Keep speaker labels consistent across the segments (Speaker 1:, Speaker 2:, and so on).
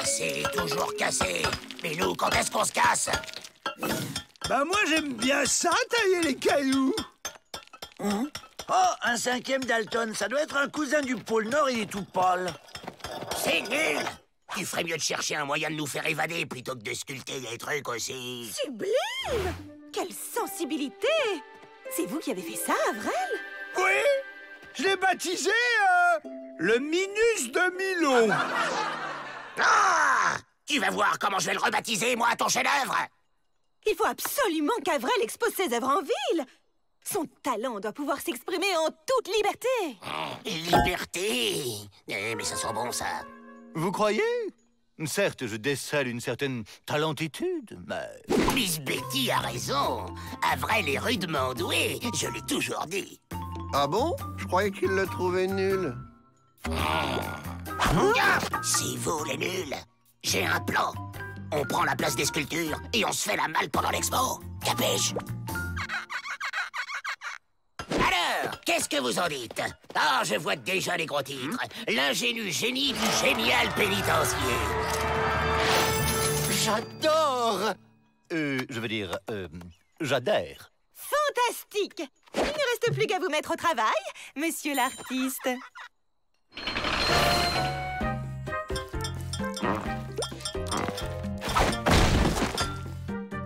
Speaker 1: Cassé, toujours cassé. Mais nous, quand est-ce qu'on se casse?
Speaker 2: Bah moi j'aime bien ça, tailler les cailloux.
Speaker 3: Oh, un 5e Dalton, ça doit être un cousin du pôle Nord, il est tout pâle.
Speaker 1: C'est nul! Tu ferais mieux de chercher un moyen de nous faire évader plutôt que de sculpter des trucs aussi.
Speaker 4: Sublime! Quelle sensibilité! C'est vous qui avez fait ça, Avrel?
Speaker 2: Oui, je l'ai baptisé le Minus de Milo.
Speaker 1: Ah! Tu vas voir comment je vais le rebaptiser, moi, ton chef-d'œuvre!
Speaker 4: Il faut absolument qu'Avrel expose ses œuvres en ville. Son talent doit pouvoir s'exprimer en toute liberté.
Speaker 1: Liberté! Mais ça sent bon, ça.
Speaker 5: Vous croyez? Certes, je décèle une certaine talentitude, mais...
Speaker 1: Miss Betty a raison. Avrel est rudement doué, je l'ai toujours dit.
Speaker 6: Ah bon? Je croyais qu'il le trouvait nul.
Speaker 1: C'est vous, les nuls. J'ai un plan. On prend la place des sculptures et on se fait la malle pendant l'expo. Capiche? Alors, qu'est-ce que vous en dites? Ah, je vois déjà les gros titres. L'ingénu génie du génial pénitencier.
Speaker 5: J'adore! Je veux dire, j'adhère.
Speaker 4: Fantastique! Il ne reste plus qu'à vous mettre au travail, monsieur l'artiste.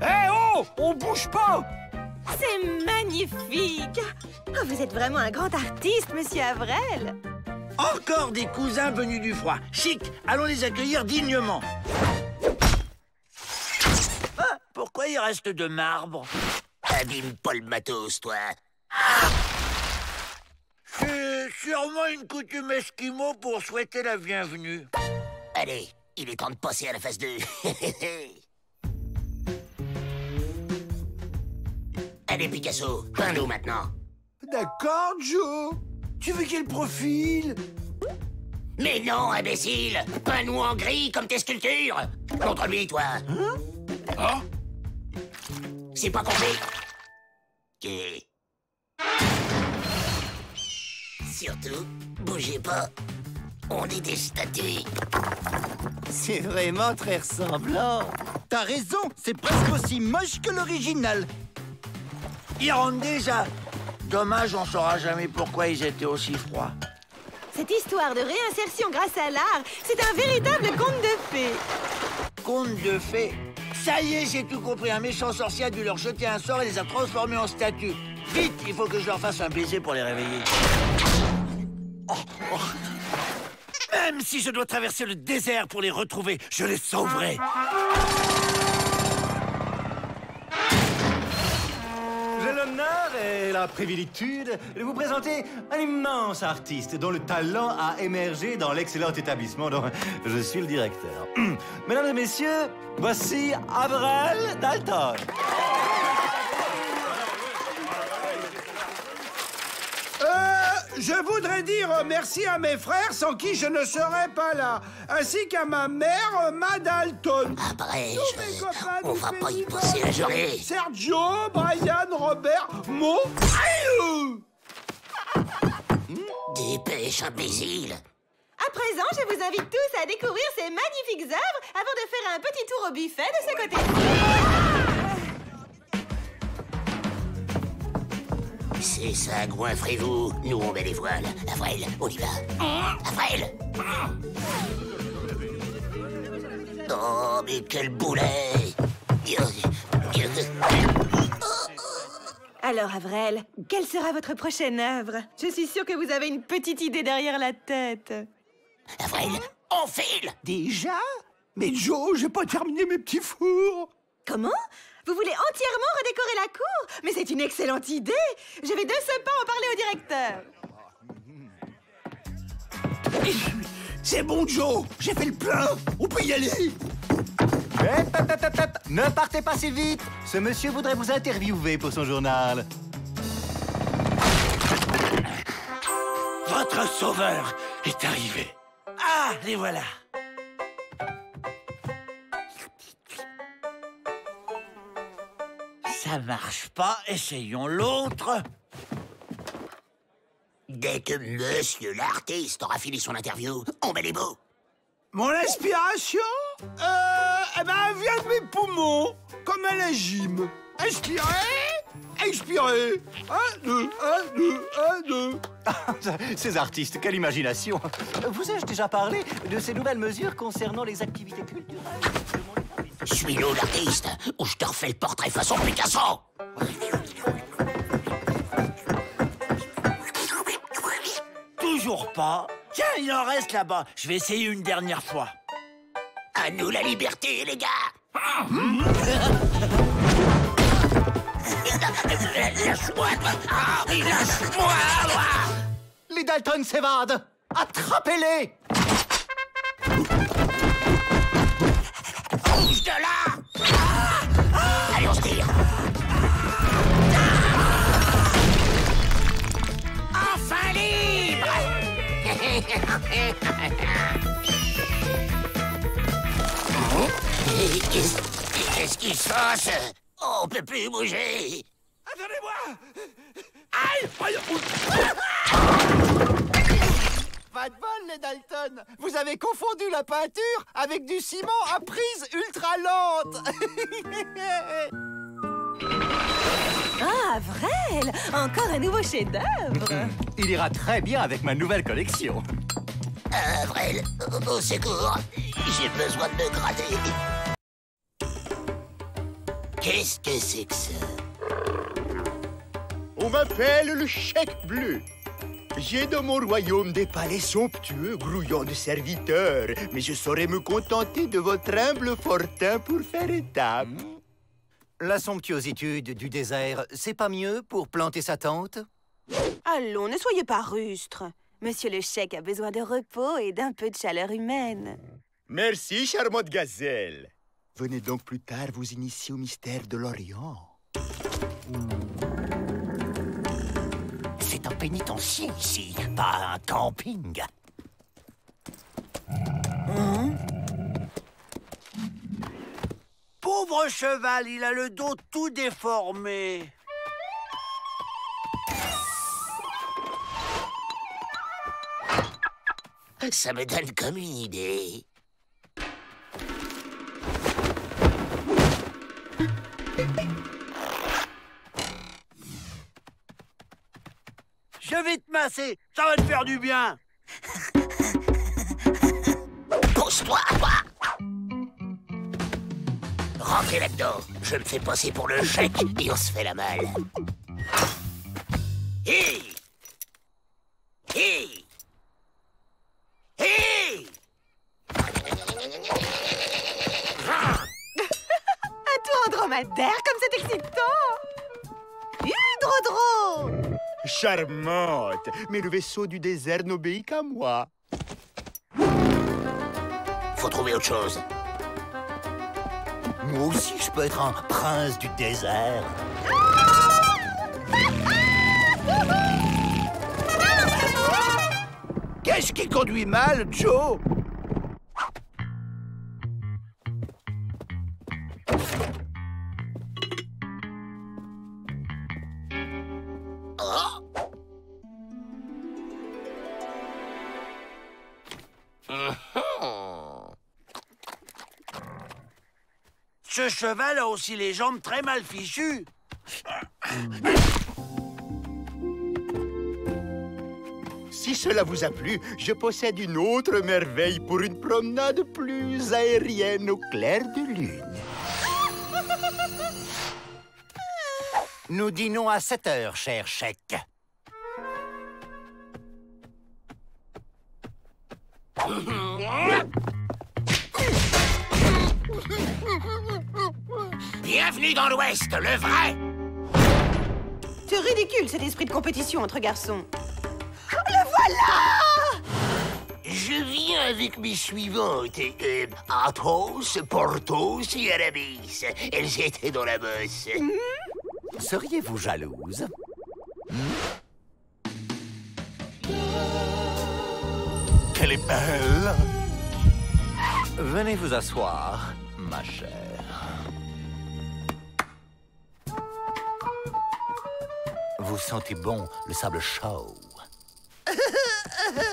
Speaker 2: Eh oh! On bouge pas!
Speaker 4: C'est magnifique! Oh, vous êtes vraiment un grand artiste, monsieur Avrel.
Speaker 3: Encore des cousins venus du froid. Chic, allons les accueillir dignement. Ah, pourquoi il reste de marbre?
Speaker 1: Abîme pas le matos, toi.
Speaker 3: C'est sûrement une coutume esquimau pour souhaiter la bienvenue.
Speaker 1: Allez, il est temps de passer à la phase 2. Allez, Picasso, peins-nous maintenant.
Speaker 2: D'accord, Joe. Tu veux quel profil?
Speaker 1: Mais non, imbécile! Peins-nous en gris comme tes sculptures! Contre lui, toi!
Speaker 2: Hein?
Speaker 1: C'est pas compris? Ok. Surtout, bougez pas. On est des statues.
Speaker 7: C'est vraiment très ressemblant. T'as raison, c'est presque aussi moche que l'original.
Speaker 3: Ils rentrent déjà. Dommage, on saura jamais pourquoi ils étaient aussi froids.
Speaker 4: Cette histoire de réinsertion grâce à l'art, c'est un véritable conte de fées.
Speaker 3: Conte de fées. Ça y est, j'ai tout compris. Un méchant sorcier a dû leur jeter un sort et les a transformés en statues. Vite, il faut que je leur fasse un baiser pour les réveiller.
Speaker 8: Même si je dois traverser le désert pour les retrouver, je les sauverai.
Speaker 5: J'ai l'honneur et la privilitude de vous présenter un immense artiste dont le talent a émergé dans l'excellent établissement dont je suis le directeur. Mesdames et messieurs, voici Avrel Dalton.
Speaker 2: Je voudrais dire merci à mes frères sans qui je ne serais pas là, ainsi qu'à ma mère, Ma Dalton.
Speaker 1: Après,
Speaker 2: Tous mes copains
Speaker 1: on
Speaker 2: du
Speaker 1: va pas y
Speaker 2: festival.
Speaker 1: passer la journée.
Speaker 2: Sergio, Brian, Robert, Mo.
Speaker 1: Dépêche, imbécile.
Speaker 4: À présent, je vous invite tous à découvrir ces magnifiques œuvres avant de faire un petit tour au buffet de ce côté.
Speaker 1: C'est ça, goinfrez-vous. Nous, on met les voiles. Avril, on y va. Avril! Oh, mais quel boulet!
Speaker 4: Alors, Avrel, quelle sera votre prochaine œuvre? Je suis sûre que vous avez une petite idée derrière la tête.
Speaker 1: Avril, on file!
Speaker 2: Déjà? Mais Joe, j'ai pas terminé mes petits fours.
Speaker 4: Comment? Vous voulez entièrement redécorer la cour? Mais c'est une excellente idée! Je vais de ce pas en parler au directeur.
Speaker 2: C'est bon, Joe, j'ai fait le plein. On peut y aller.
Speaker 5: Ne partez pas si vite. Ce monsieur voudrait vous interviewer pour son journal.
Speaker 8: Votre sauveur est arrivé. Ah, les voilà. Ça marche pas, essayons l'autre.
Speaker 1: Dès que monsieur l'artiste aura fini son interview, on met les mots.
Speaker 2: Mon inspiration? Eh ben, elle vient de mes poumons, comme un légime. Inspirez, expirez. 1, 2, 1, 2, 1, 2.
Speaker 5: Ces artistes, quelle imagination! Vous ai-je déjà parlé de ces nouvelles mesures concernant les activités culturelles?
Speaker 1: Suis-nous l'artiste, ou je te refais le portrait façon Picasso.
Speaker 3: Toujours pas. Tiens, il en reste là-bas. Je vais essayer une dernière fois.
Speaker 1: À nous la liberté, les gars. Lâche-moi, lâche-moi.
Speaker 5: Les Dalton s'évadent! Attrapez-les!
Speaker 1: Bouge de là. Allez, on se tire. Enfin libre. Qu'est-ce qui se passe? On peut plus bouger.
Speaker 2: Attendez-moi.
Speaker 1: Aïe!
Speaker 7: Pas de bol, les Dalton. Vous avez confondu la peinture avec du ciment à prise ultra lente.
Speaker 4: Ah, Vrel! Encore un nouveau chef-d'œuvre!
Speaker 5: Il ira très bien avec ma nouvelle collection.
Speaker 1: Vrel, au secours. J'ai besoin de me gratter. Qu'est-ce que c'est que ça?
Speaker 9: On m'appelle le chèque bleu. J'ai dans mon royaume des palais somptueux, grouillant de serviteurs, mais je saurais me contenter de votre humble fortin pour faire étape.
Speaker 5: La somptuositude du désert, c'est pas mieux pour planter sa tente?
Speaker 4: Allons, ne soyez pas rustre. Monsieur le chèque a besoin de repos et d'un peu de chaleur humaine.
Speaker 9: Merci, charmante gazelle. Venez donc plus tard vous initier au mystère de l'Orient.
Speaker 1: C'est un pénitencier ici, pas un camping.
Speaker 3: Pauvre cheval, il a le dos tout déformé.
Speaker 1: Ça me donne comme une idée.
Speaker 3: Je vais te masser, ça va te faire du bien.
Speaker 1: Pousse-toi, toi! Rentrez là-dedans. Je me fais passer pour le chèque et on se fait la malle. Hé! Hé! Hé!
Speaker 4: Un tour en dromadaire, comme c'est excitant! Hydrodro!
Speaker 9: Charmante, mais le vaisseau du désert n'obéit qu'à moi.
Speaker 1: Faut trouver autre chose.
Speaker 5: Moi aussi, je peux être un prince du désert.
Speaker 2: Qu'est-ce qui conduit mal, Joe?
Speaker 1: Oh.
Speaker 3: Ce cheval a aussi les jambes très mal fichues.
Speaker 9: Si cela vous a plu, je possède une autre merveille pour une promenade plus aérienne au clair de lune.
Speaker 5: Nous dînons à 7 heures, cher chèque.
Speaker 1: Bienvenue dans l'Ouest, le vrai!
Speaker 4: C'est ridicule, cet esprit de compétition entre garçons. Le voilà!
Speaker 1: Je viens avec mes suivantes. Athos, Porthos et Aramis. Elles étaient dans la bosse.
Speaker 5: Seriez-vous jalouse?
Speaker 8: Qu'elle est belle!
Speaker 5: Venez vous asseoir, ma chère. Vous sentez bon le sable chaud.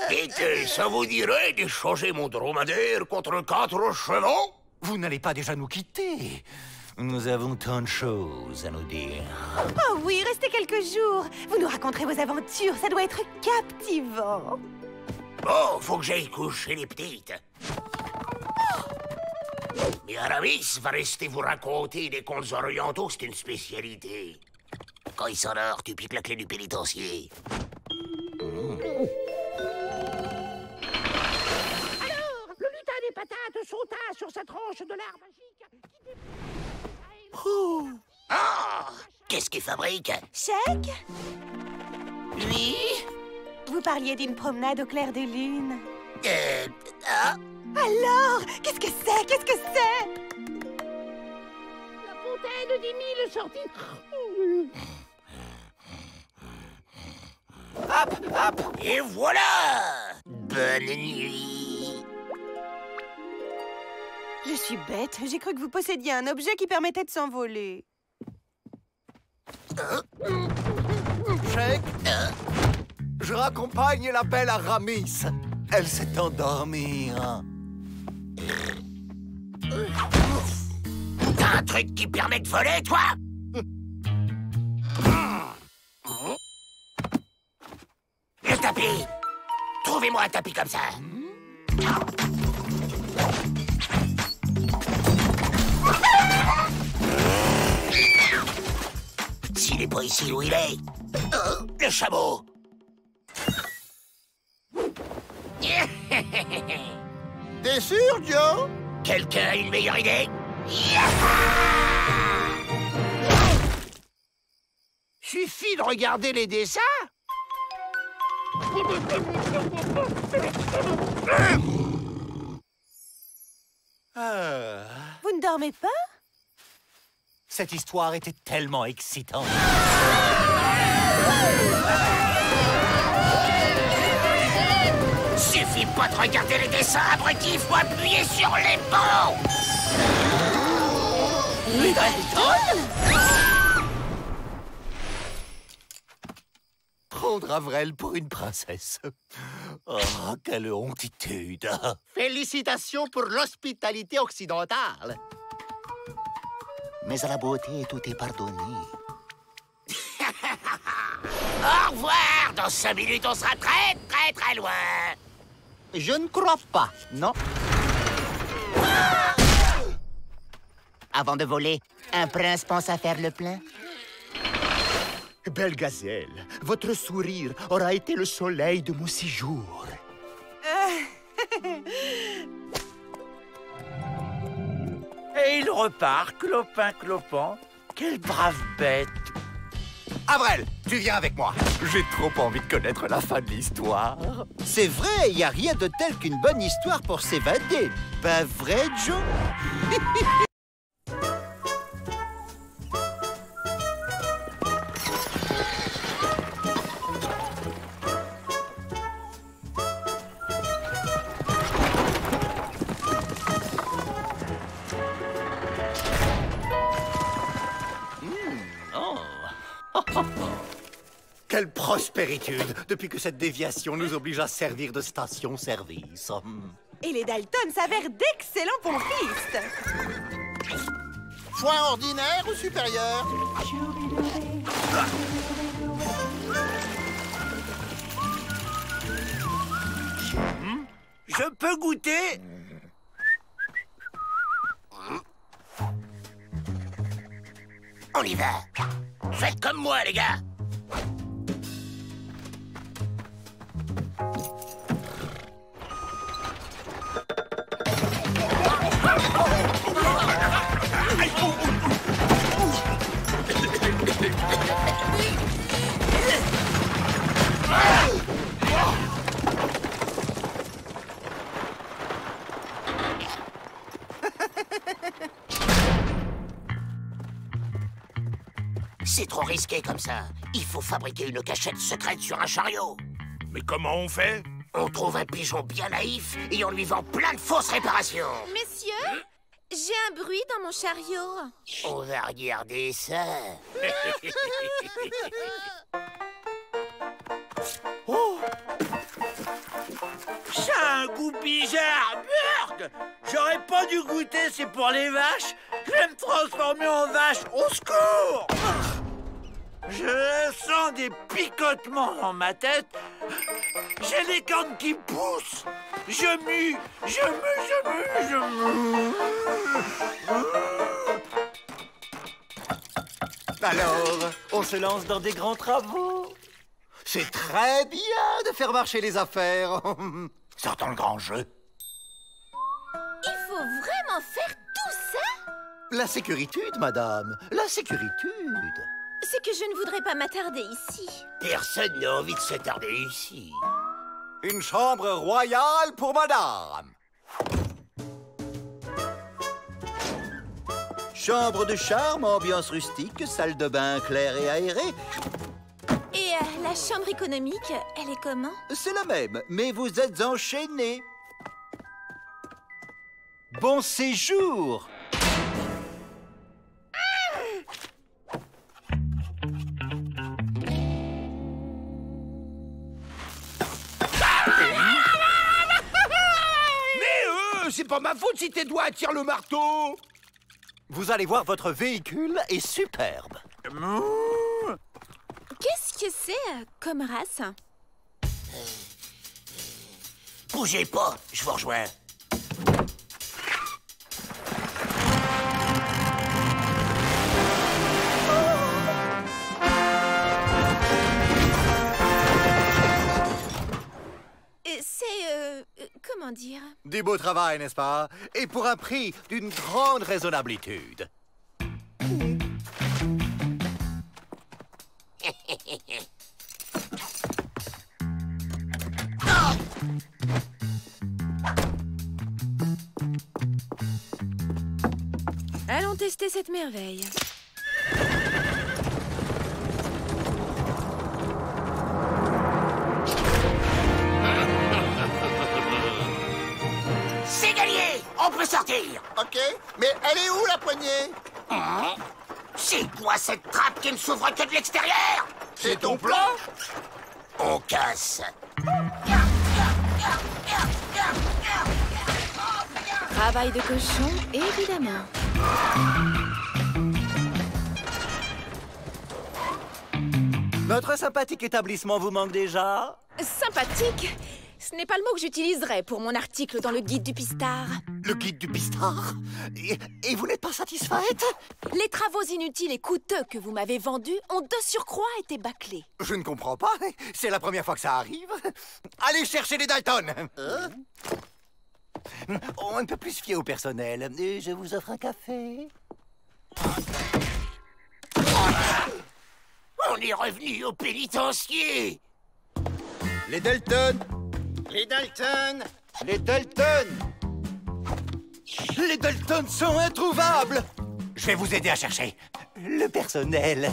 Speaker 1: Dites, ça vous dirait d'échanger mon dromadaire contre 4 chevaux?
Speaker 5: Vous n'allez pas déjà nous quitter? Nous avons tant de choses à nous dire.
Speaker 4: Oh oui, restez quelques jours. Vous nous raconterez vos aventures, ça doit être captivant.
Speaker 1: Bon, faut que j'aille coucher les petites. Mais Aramis va rester vous raconter des contes orientaux, c'est une spécialité. Quand il s'endort, tu piques la clé du pénitencier.
Speaker 10: Des patates sauta sur sa tranche de l'arbre magique
Speaker 1: Ah! Qu'est-ce qu'il fabrique?
Speaker 4: Chèque?
Speaker 1: Oui?
Speaker 4: Vous parliez d'une promenade au clair de lune.
Speaker 1: Ah!
Speaker 4: Alors, qu'est-ce que c'est? Qu'est-ce que c'est?
Speaker 10: La fontaine des 1000 sorties.
Speaker 1: Hop, hop! Et voilà! Bonne nuit!
Speaker 4: Je suis bête, j'ai cru que vous possédiez un objet qui permettait de s'envoler.
Speaker 9: Chèque, je raccompagne la belle Aramis. Elle s'est endormie.
Speaker 1: T'as un truc qui permet de voler, toi? Le tapis! Trouvez-moi un tapis comme ça. S'il n'est pas ici où il est. Le chameau.
Speaker 9: T'es sûr, Joe?
Speaker 1: Quelqu'un a une meilleure idée?
Speaker 2: Suffit de regarder les dessins.
Speaker 4: Vous ne dormez pas?
Speaker 5: Cette histoire était tellement excitante.
Speaker 1: Suffit pas de regarder les dessins, abrutis, il faut appuyer sur les boutons.
Speaker 4: Les Dalton?
Speaker 9: Prendre Avril pour une princesse.
Speaker 5: Oh, quelle hontitude!
Speaker 9: Félicitations pour l'hospitalité occidentale.
Speaker 1: Mais à la beauté, tout est pardonné. Au revoir! Dans 5 minutes, on sera très, très, très loin.
Speaker 9: Je ne crois pas, non.
Speaker 3: Avant de voler, un prince pense à faire le plein.
Speaker 9: Belle gazelle, votre sourire aura été le soleil de mon séjour.
Speaker 8: Et il repart, clopin, clopant. Quelle brave bête.
Speaker 9: Avril, tu viens avec moi. J'ai trop envie de connaître la fin de l'histoire. C'est vrai, il n'y a rien de tel qu'une bonne histoire pour s'évader. Pas vrai, Joe? Quelle prospéritude, depuis que cette déviation nous oblige à servir de station-service.
Speaker 4: Et les Dalton s'avèrent d'excellents pompistes.
Speaker 9: Foin ordinaire ou supérieur?
Speaker 8: Je peux goûter?
Speaker 1: On y va. Faites comme moi, les gars. C'est trop risqué comme ça. Il faut fabriquer une cachette secrète sur un chariot.
Speaker 8: Mais comment on fait?
Speaker 1: On trouve un pigeon bien naïf et on lui vend plein de fausses réparations.
Speaker 11: Messieurs, j'ai un bruit dans mon chariot.
Speaker 1: On va regarder ça.
Speaker 8: Ça a un goût bizarre. J'aurais pas dû goûter, c'est pour les vaches. Je vais me transformer en vache. Au secours! Je sens des picotements dans ma tête. J'ai les cornes qui poussent. Je mue.
Speaker 5: Alors, on se lance dans des grands travaux.
Speaker 9: C'est très bien de faire marcher les affaires.
Speaker 1: Sortons le grand jeu.
Speaker 11: Il faut vraiment faire tout ça?
Speaker 9: La sécuritude, madame, la sécuritude.
Speaker 11: C'est que je ne voudrais pas m'attarder ici.
Speaker 1: Personne n'a envie de s'attarder ici.
Speaker 9: Une chambre royale pour madame. Chambre de charme, ambiance rustique, salle de bain claire et aérée.
Speaker 11: Et la chambre économique, elle est comment?
Speaker 9: C'est la même, mais vous êtes enchaînés. Bon séjour.
Speaker 2: C'est pas ma faute si tes doigts attirent le marteau.
Speaker 9: Vous allez voir, votre véhicule est superbe.
Speaker 11: Qu'est-ce que c'est comme race?
Speaker 1: Bougez pas, je vous rejoins.
Speaker 11: Comment dire?
Speaker 9: Du beau travail, n'est-ce pas? Et pour un prix d'une grande raisonnabilité.
Speaker 11: Allons tester cette merveille.
Speaker 1: C'est gagné! On peut sortir!
Speaker 6: Ok, mais elle est où, la poignée?
Speaker 1: C'est quoi cette trappe qui ne s'ouvre que de l'extérieur?
Speaker 6: C'est ton plan?
Speaker 1: On casse.
Speaker 11: Travail de cochon, évidemment.
Speaker 5: Notre sympathique établissement vous manque déjà?
Speaker 11: Sympathique? Ce n'est pas le mot que j'utiliserais pour mon article dans le guide du Pistard.
Speaker 9: Le guide du Pistard? Et vous n'êtes pas satisfaite?
Speaker 11: Les travaux inutiles et coûteux que vous m'avez vendus ont de surcroît été bâclés.
Speaker 9: Je ne comprends pas. C'est la première fois que ça arrive. Allez chercher les Dalton. On ne peut plus se fier au personnel. Je vous offre un café.
Speaker 1: On est revenu au pénitencier.
Speaker 9: Les Dalton.
Speaker 7: Les Dalton!
Speaker 9: Les Dalton. Les Dalton sont introuvables.
Speaker 1: Je vais vous aider à chercher.
Speaker 9: Le personnel.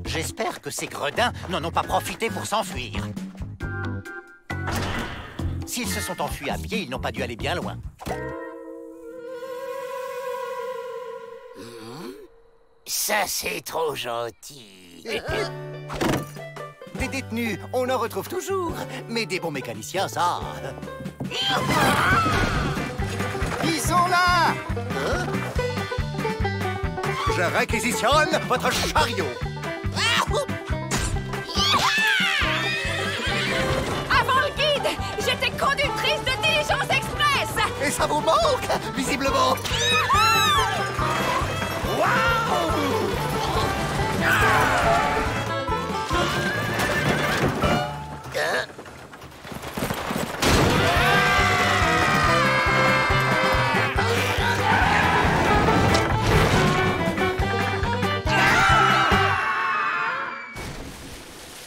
Speaker 1: J'espère que ces gredins n'en ont pas profité pour s'enfuir. S'ils se sont enfuis à pied, ils n'ont pas dû aller bien loin. Ça, c'est trop gentil.
Speaker 9: Des détenus, on en retrouve toujours. Mais des bons mécaniciens, ça...
Speaker 7: Ils sont là!
Speaker 9: Je réquisitionne votre chariot.
Speaker 11: Avant le guide, j'étais conductrice de diligence express!
Speaker 9: Et ça vous manque, visiblement.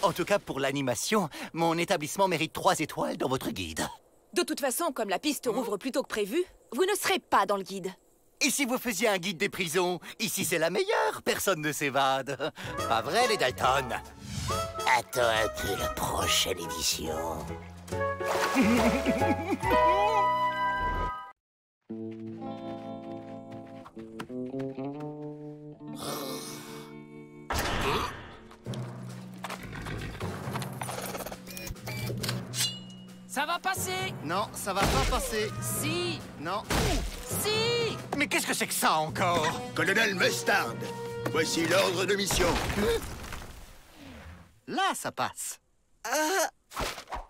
Speaker 9: En tout cas, pour l'animation, mon établissement mérite 3 étoiles dans votre guide.
Speaker 11: De toute façon, comme la piste rouvre plus tôt que prévu, vous ne serez pas dans le guide.
Speaker 9: Et si vous faisiez un guide des prisons? Ici, c'est la meilleure, personne ne s'évade. Pas vrai, les Dalton?
Speaker 1: Attends un peu la prochaine édition.
Speaker 12: Ça va passer.
Speaker 7: Non, ça va pas passer.
Speaker 12: Si.
Speaker 7: Non.
Speaker 12: Si.
Speaker 5: Mais qu'est-ce que c'est que ça encore?
Speaker 9: Colonel Mustard, voici l'ordre de mission.
Speaker 7: Là, ça passe.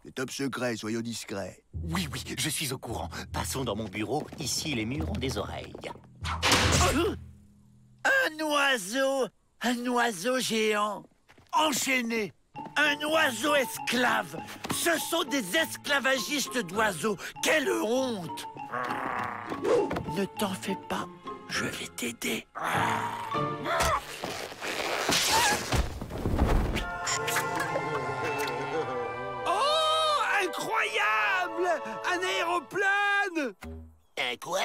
Speaker 9: Le top secret, soyons discrets.
Speaker 5: Oui, oui, je suis au courant. Passons dans mon bureau. Ici, les murs ont des oreilles.
Speaker 8: Un oiseau géant, enchaîné, un oiseau esclave. Ce sont des esclavagistes d'oiseaux. Quelle honte! Ne t'en fais pas, je vais t'aider.
Speaker 2: Oh, incroyable! Un aéroplane!
Speaker 1: Un quoi?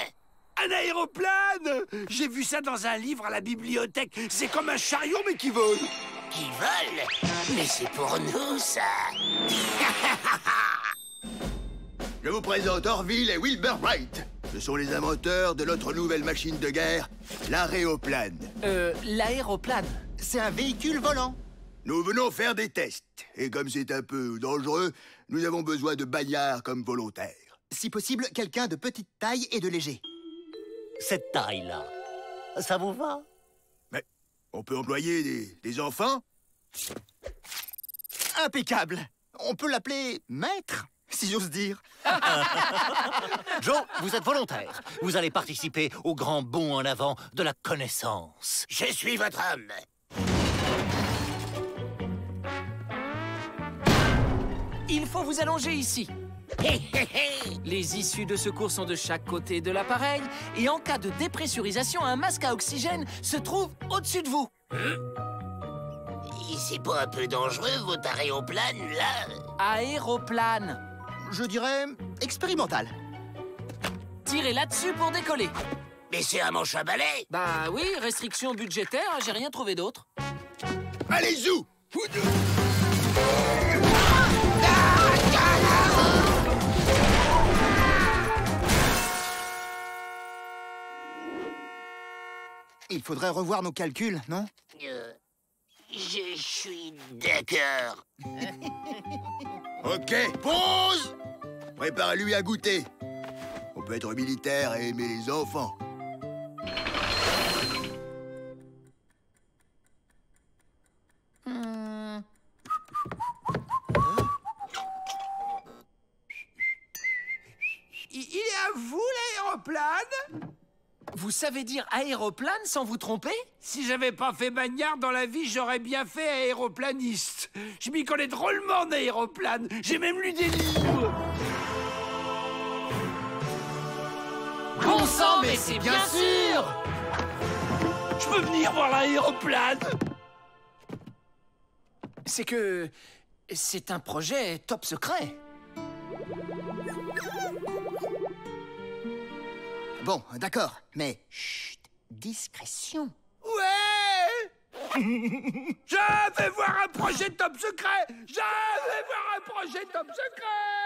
Speaker 2: Un aéroplane! J'ai vu ça dans un livre à la bibliothèque. C'est comme un chariot, mais qui vole.
Speaker 1: Qui vole? Mais c'est pour nous, ça.
Speaker 9: Je vous présente Orville et Wilbur Wright. Ce sont les inventeurs de notre nouvelle machine de guerre, l'aéroplane.
Speaker 12: L'aéroplane.
Speaker 7: C'est un véhicule volant.
Speaker 9: Nous venons faire des tests. Et comme c'est un peu dangereux, nous avons besoin de bagnards comme volontaires.
Speaker 7: Si possible, quelqu'un de petite taille et de léger.
Speaker 5: Cette taille-là, ça vous va?
Speaker 9: Mais on peut employer des enfants?
Speaker 7: Impeccable. On peut l'appeler maître, si j'ose dire.
Speaker 5: Joe, vous êtes volontaire. Vous allez participer au grand bond en avant de la connaissance.
Speaker 1: Je suis votre homme.
Speaker 12: Il faut vous allonger ici. Les issues de secours sont de chaque côté de l'appareil et en cas de dépressurisation, un masque à oxygène se trouve au-dessus de vous.
Speaker 1: C'est pas un peu dangereux, votre aéroplane, là?
Speaker 12: Aéroplane.
Speaker 7: Je dirais expérimental.
Speaker 12: Tirez là-dessus pour décoller.
Speaker 1: Mais c'est un manche à balai.
Speaker 12: Bah oui, restriction budgétaire, j'ai rien trouvé d'autre.
Speaker 9: Allez, zou!
Speaker 7: Il faudrait revoir nos calculs, non?
Speaker 1: Je suis d'accord.
Speaker 9: Ok, pause! Prépare-lui à goûter. On peut être militaire et aimer les enfants.
Speaker 2: Il est à vous, l'aéroplane?
Speaker 12: Vous savez dire aéroplane sans vous tromper?
Speaker 2: Si j'avais pas fait bagnard dans la vie, j'aurais bien fait aéroplaniste. Je m'y connais drôlement en aéroplane. J'ai même lu des livres.
Speaker 12: Bon sang, mais c'est bien sûr!
Speaker 2: Je peux venir voir l'aéroplane?
Speaker 12: C'est que... c'est un projet top secret.
Speaker 7: Bon, d'accord, mais chut, discrétion.
Speaker 2: Ouais! Je vais voir un projet top secret! Je vais voir un projet top secret!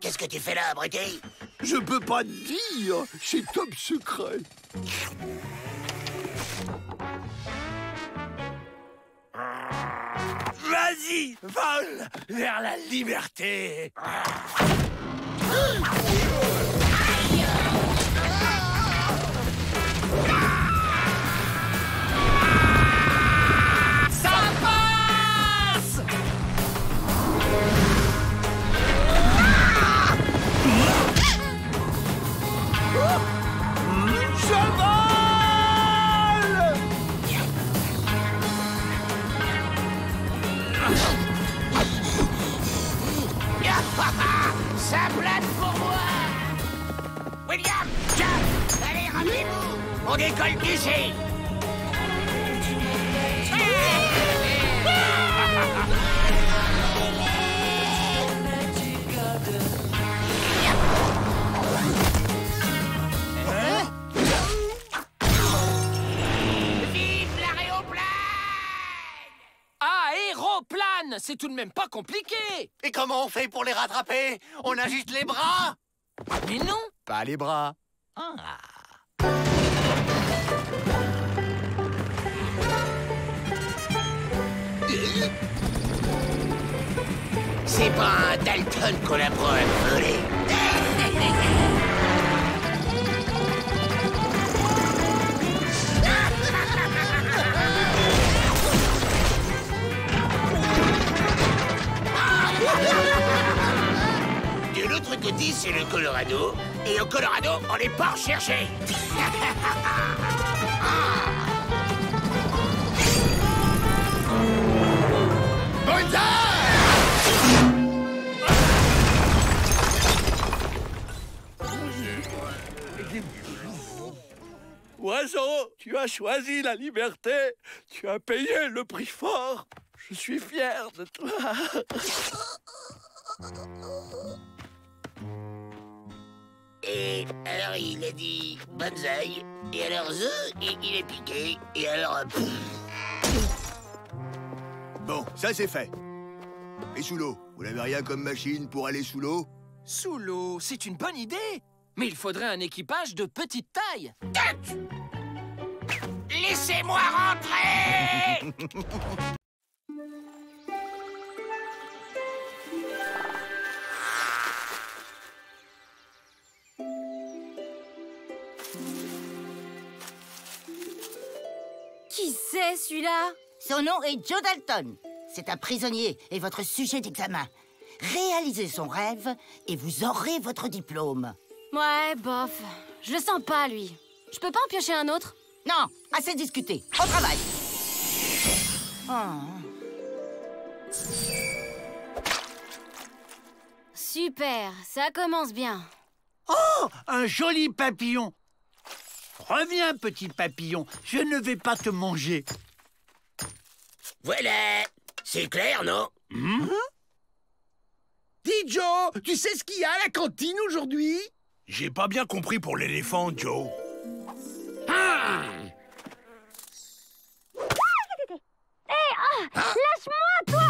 Speaker 1: Qu'est-ce que tu fais là, abruti?
Speaker 2: Je peux pas te dire, c'est top secret. Vas-y, vole vers la liberté.
Speaker 12: Ça passe!
Speaker 2: Je vole!
Speaker 1: Ça plane pour moi! William, Jack, allez, rappelez-vous! On décolle d'ici! Vive l'aéroplane!
Speaker 12: Aéroplane! C'est tout de même pas compliqué!
Speaker 5: Et comment on fait pour les rattraper? On agite les bras?
Speaker 12: Mais non!
Speaker 7: Pas les bras.
Speaker 1: C'est pas un Dalton qu'on apprend à voler. De l'autre côté, c'est le Colorado. Et au Colorado, on n'est pas recherché.
Speaker 8: Oiseau, tu as choisi la liberté. Tu as payé le prix fort. Je suis fier de toi.
Speaker 1: Et alors il a dit bonsaï. Et alors il est piqué. Et alors...
Speaker 9: Bon, ça c'est fait. Et sous l'eau, vous n'avez rien comme machine pour aller sous l'eau?
Speaker 12: Sous l'eau, c'est une bonne idée. Mais il faudrait un équipage de petite taille.
Speaker 1: Laissez-moi rentrer.
Speaker 13: Qui c'est, celui-là?
Speaker 14: Son nom est Joe Dalton. C'est un prisonnier et votre sujet d'examen. Réalisez son rêve et vous aurez votre diplôme.
Speaker 13: Ouais, bof. Je le sens pas, lui. Je peux pas en piocher un autre?
Speaker 14: Non, assez discuté. Au travail. Oh.
Speaker 13: Super, ça commence bien.
Speaker 15: Oh, un joli papillon. Reviens, petit papillon, je ne vais pas te manger.
Speaker 1: Voilà. C'est clair, non?
Speaker 2: Dis, Joe, tu sais ce qu'il y a à la cantine aujourd'hui?
Speaker 8: J'ai pas bien compris pour l'éléphant, Joe.
Speaker 10: Lâche-moi, toi!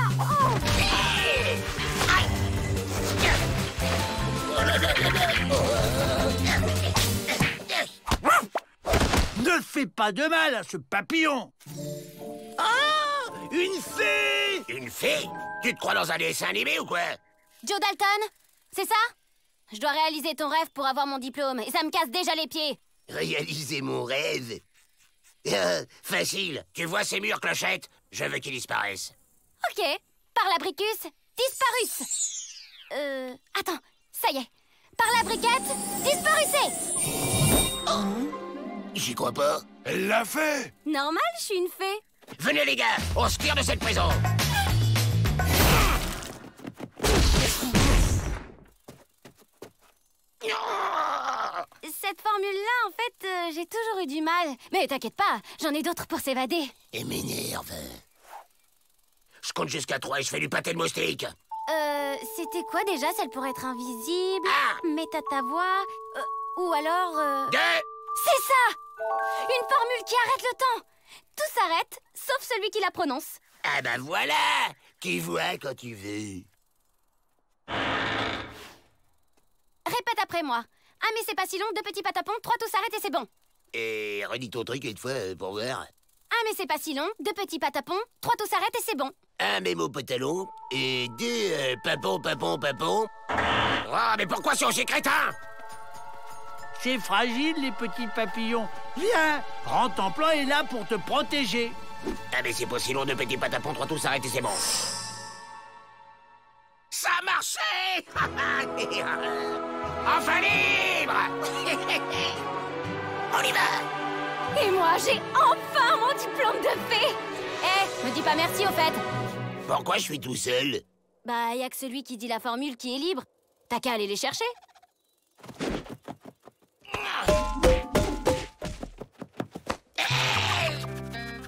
Speaker 15: Ne fais pas de mal à ce papillon.
Speaker 1: Ah! Une fée! Une fée? Tu te crois dans un dessin animé ou quoi?
Speaker 13: Joe Dalton, c'est ça? Je dois réaliser ton rêve pour avoir mon diplôme, et ça me casse déjà les pieds.
Speaker 1: Réaliser mon rêve? Facile. Tu vois ces murs clochettes? Je veux qu'ils disparaissent.
Speaker 13: Ok. Par l'abricus, disparus. Attends, ça y est. Par la briquette, disparussez.
Speaker 1: J'y crois pas.
Speaker 8: Elle l'a fait.
Speaker 13: Normal, je suis une fée.
Speaker 1: Venez les gars, on se tire de cette prison.
Speaker 13: Cette formule-là, en fait, j'ai toujours eu du mal. Mais t'inquiète pas, j'en ai d'autres pour s'évader.
Speaker 1: Et m'énerve. Je compte jusqu'à 3 et je fais du pâté de moustique.
Speaker 13: C'était quoi déjà, celle pour être invisible? Mets à ta voix. Ou alors...
Speaker 1: 2.
Speaker 13: C'est ça! Une formule qui arrête le temps. Tout s'arrête, sauf celui qui la prononce.
Speaker 1: Ah ben voilà! Tu vois quand tu veux.
Speaker 13: Répète après moi. Ah mais c'est pas si long, 2 petits patapons, 3 tout s'arrête et c'est bon.
Speaker 1: Et redis ton truc une fois pour voir.
Speaker 13: Ah mais c'est pas si long, 2 petits patapons, 3 tout s'arrête et c'est bon.
Speaker 1: 1 mémo pantalon et 2 papon. Oh mais pourquoi sont ces crétins?
Speaker 15: C'est fragile, les petits papillons. Viens, Grand Emploi est là pour te protéger.
Speaker 1: Ah mais c'est pas si long, 2 petits patapons, 3 tout s'arrête et c'est bon. Ça a marché. Enfin libre. On y va.
Speaker 13: Et moi, j'ai enfin mon diplôme de fée. Me dis pas merci au fait.
Speaker 1: Pourquoi je suis tout seul?
Speaker 13: Bah, y a que celui qui dit la formule qui est libre. T'as qu'à aller les chercher.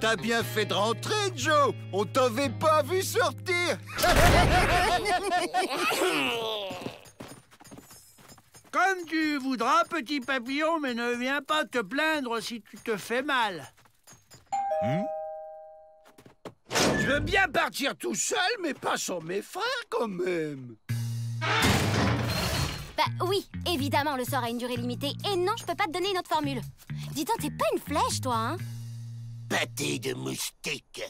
Speaker 9: T'as bien fait de rentrer, Joe. On t'avait pas vu sortir.
Speaker 15: Comme tu voudras, petit papillon, mais ne viens pas te plaindre si tu te fais mal.
Speaker 2: Je veux bien partir tout seul, mais pas sans mes frères quand même.
Speaker 13: Bah oui, évidemment, le sort a une durée limitée. Et non, je peux pas te donner une autre formule. Dis donc, t'es pas une flèche, toi, hein?
Speaker 1: Pâté de moustique.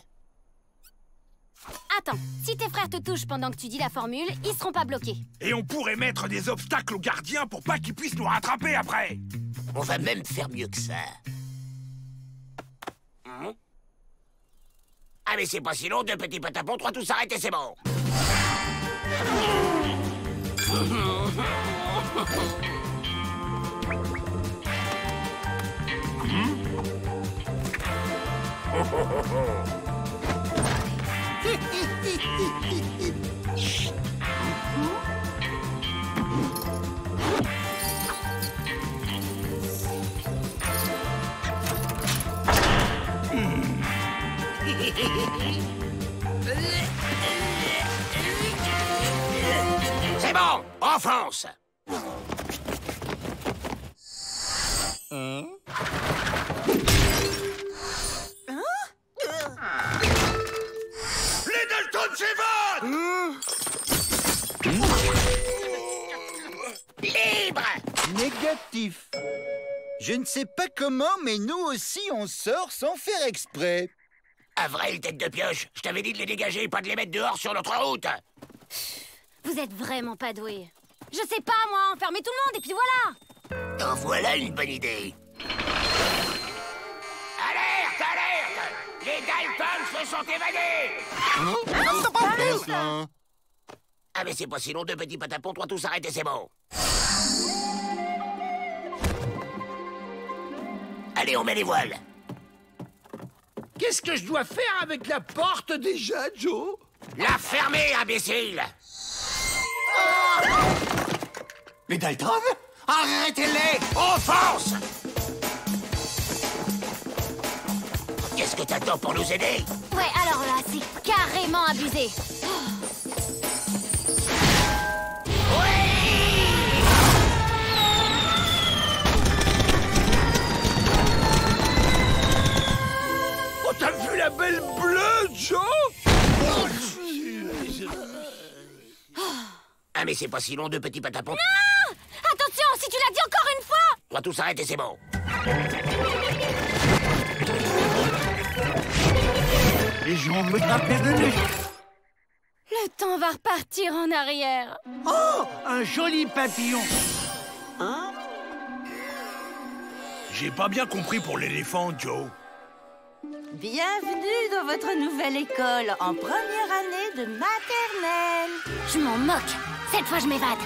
Speaker 13: Attends, si tes frères te touchent pendant que tu dis la formule, ils seront pas bloqués.
Speaker 16: Et on pourrait mettre des obstacles aux gardiens pour pas qu'ils puissent nous rattraper après.
Speaker 1: On va même faire mieux que ça. Ah mais c'est pas si long, 2 petits patapons, 3 tous arrêtés, c'est bon. C'est bon, enfonce.
Speaker 16: Les Dalton s'évadent!
Speaker 1: Libre!
Speaker 9: Négatif. Je ne sais pas comment, mais nous aussi on sort sans faire exprès.
Speaker 1: Avril, tête de pioche, je t'avais dit de les dégager et pas de les mettre dehors sur notre route.
Speaker 13: Vous êtes vraiment pas doués. Je sais pas, moi, enfermer tout le monde et puis voilà.
Speaker 1: En voilà une bonne idée. Alerte, alerte! Les Daltons se sont évadés! Ah mais c'est pas si long, 2 petits patapons, 3 tous arrêtés, c'est bon. Allez, on met les voiles.
Speaker 2: Qu'est-ce que je dois faire avec la porte déjà, Joe?
Speaker 1: La fermer, imbécile!
Speaker 3: Les Dalton? Arrêtez-les!
Speaker 1: On fonce! Qu'est-ce que t'attends pour nous aider?
Speaker 13: Ouais, alors là, c'est carrément abusé.
Speaker 2: Oh, t'as vu la belle bleue, Joe?
Speaker 1: Ah mais c'est pas si long, 2 petits patapons.
Speaker 13: Non! Attention, si tu l'as dit encore une fois!
Speaker 1: 3 tous arrêtés, c'est bon.
Speaker 15: Les gens me tapaient de nez.
Speaker 13: Le temps va repartir en arrière.
Speaker 15: Oh, un joli papillon.
Speaker 16: Hein? J'ai pas bien compris pour l'éléphant, Joe.
Speaker 17: Bienvenue dans votre nouvelle école en première année de maternelle.
Speaker 13: Je m'en moque. Cette fois, je m'évade.